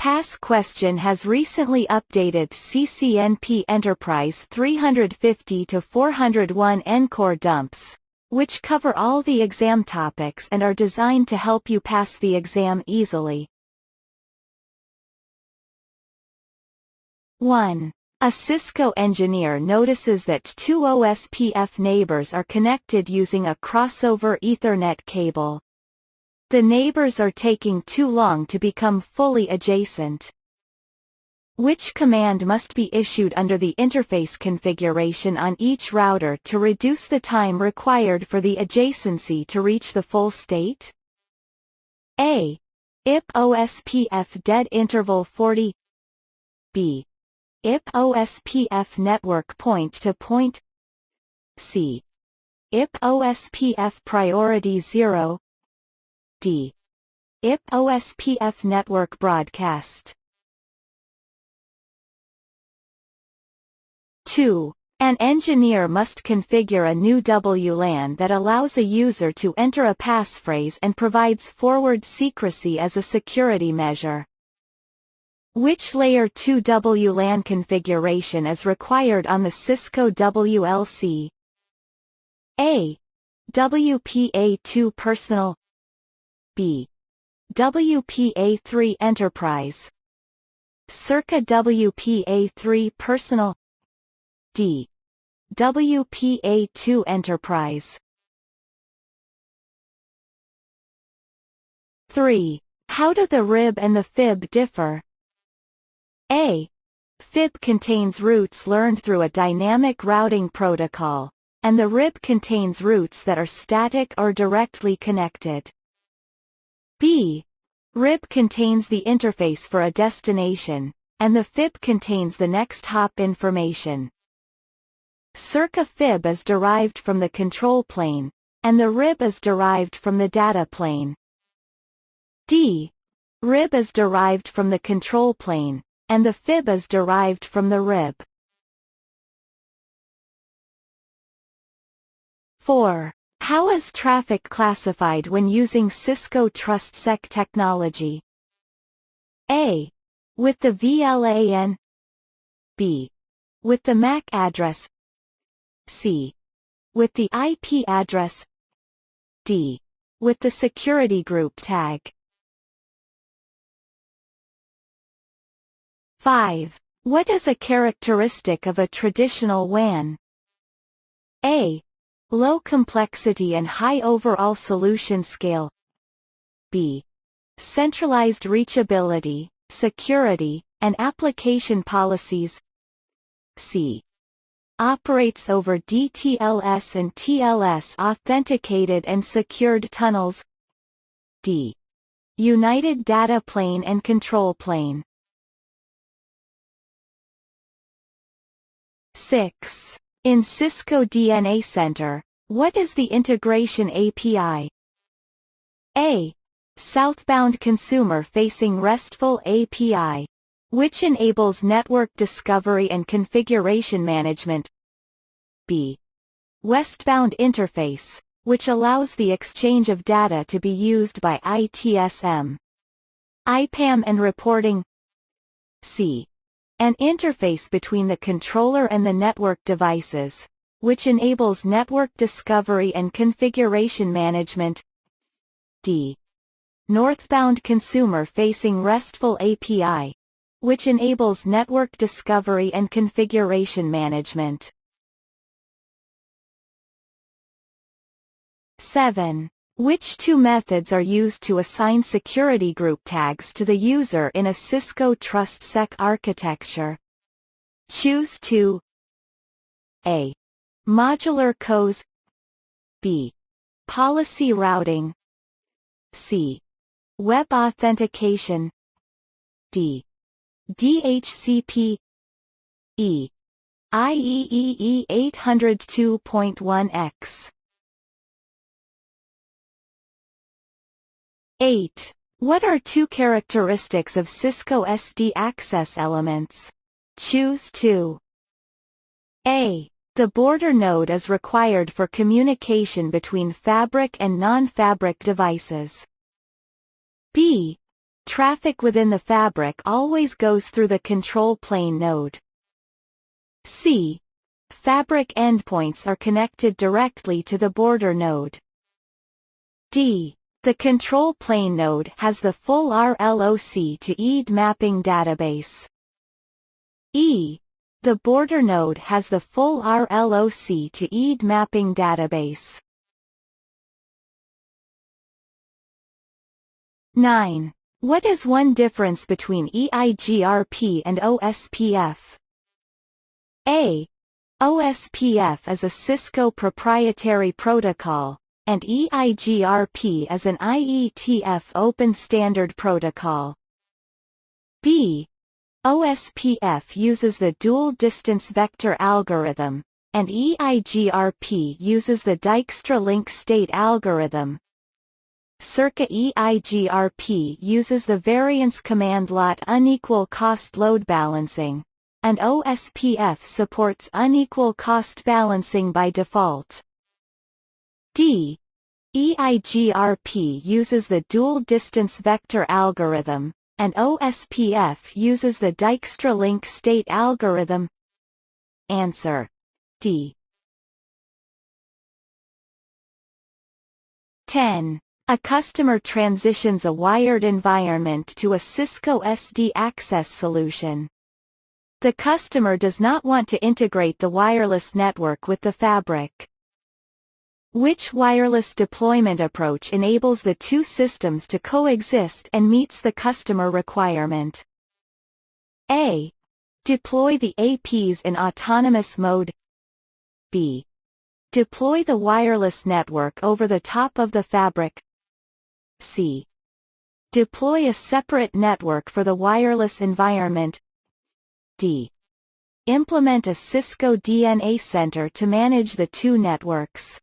PassQuestion has recently updated CCNP Enterprise 350 to 401 ENCOR dumps, which cover all the exam topics and are designed to help you pass the exam easily. 1. A Cisco engineer notices that two OSPF neighbors are connected using a crossover Ethernet cable. The neighbors are taking too long to become fully adjacent. Which command must be issued under the interface configuration on each router to reduce the time required for the adjacency to reach the full state? A. IP OSPF dead interval 40. B. IP OSPF network point-to-point. C. IP OSPF priority 0. D. IP OSPF network broadcast. 2. An engineer must configure a new WLAN that allows a user to enter a passphrase and provides forward secrecy as a security measure. Which Layer 2 WLAN configuration is required on the Cisco WLC? A. WPA2 Personal. B. WPA3 Enterprise. Circa WPA3 Personal. D. WPA2 Enterprise. 3. How do the RIB and the FIB differ? A. FIB contains routes learned through a dynamic routing protocol, and the RIB contains routes that are static or directly connected. B. RIB contains the interface for a destination, and the FIB contains the next hop information. Circa FIB is derived from the control plane, and the RIB is derived from the data plane. D. RIB is derived from the control plane, and the FIB is derived from the RIB. 4. How is traffic classified when using Cisco TrustSec technology? A. With the VLAN. B. With the MAC address. C. With the IP address. D. With the security group tag. 5. What is a characteristic of a traditional WAN? A. Low complexity and high overall solution scale. B. Centralized reachability, security, and application policies. C. Operates over DTLS and TLS authenticated and secured tunnels. D. United data plane and control plane. 6. In Cisco DNA Center, what is the integration API? A. Southbound consumer-facing RESTful API, which enables network discovery and configuration management. B. Westbound interface, which allows the exchange of data to be used by ITSM, IPAM and reporting. C. An interface between the controller and the network devices, which enables network discovery and configuration management. D. Northbound consumer-facing RESTful API, which enables network discovery and configuration management. 7. Which two methods are used to assign security group tags to the user in a Cisco TrustSec architecture? Choose two. A. Modular COEs. B. Policy routing. C. Web authentication. D. DHCP. E. IEEE 802.1x. 8. What are two characteristics of Cisco SD access elements? Choose two. A. The border node is required for communication between fabric and non-fabric devices. B. Traffic within the fabric always goes through the control plane node. C. Fabric endpoints are connected directly to the border node. D. The control plane node has the full RLOC to EID mapping database. E. The border node has the full RLOC to EID mapping database. 9. What is one difference between EIGRP and OSPF? A. OSPF is a Cisco proprietary protocol, and EIGRP is an IETF open standard protocol. B. OSPF uses the dual distance vector algorithm, and EIGRP uses the Dijkstra link state algorithm. Circa EIGRP uses the variance command lot unequal cost load balancing, and OSPF supports unequal cost balancing by default. D. EIGRP uses the dual distance vector algorithm, and OSPF uses the Dijkstra link state algorithm. Answer: D. 10. A customer transitions a wired environment to a Cisco SD access solution. The customer does not want to integrate the wireless network with the fabric. Which wireless deployment approach enables the two systems to coexist and meets the customer requirement? A. Deploy the APs in autonomous mode. B. Deploy the wireless network over the top of the fabric. C. Deploy a separate network for the wireless environment. D. Implement a Cisco DNA center to manage the two networks.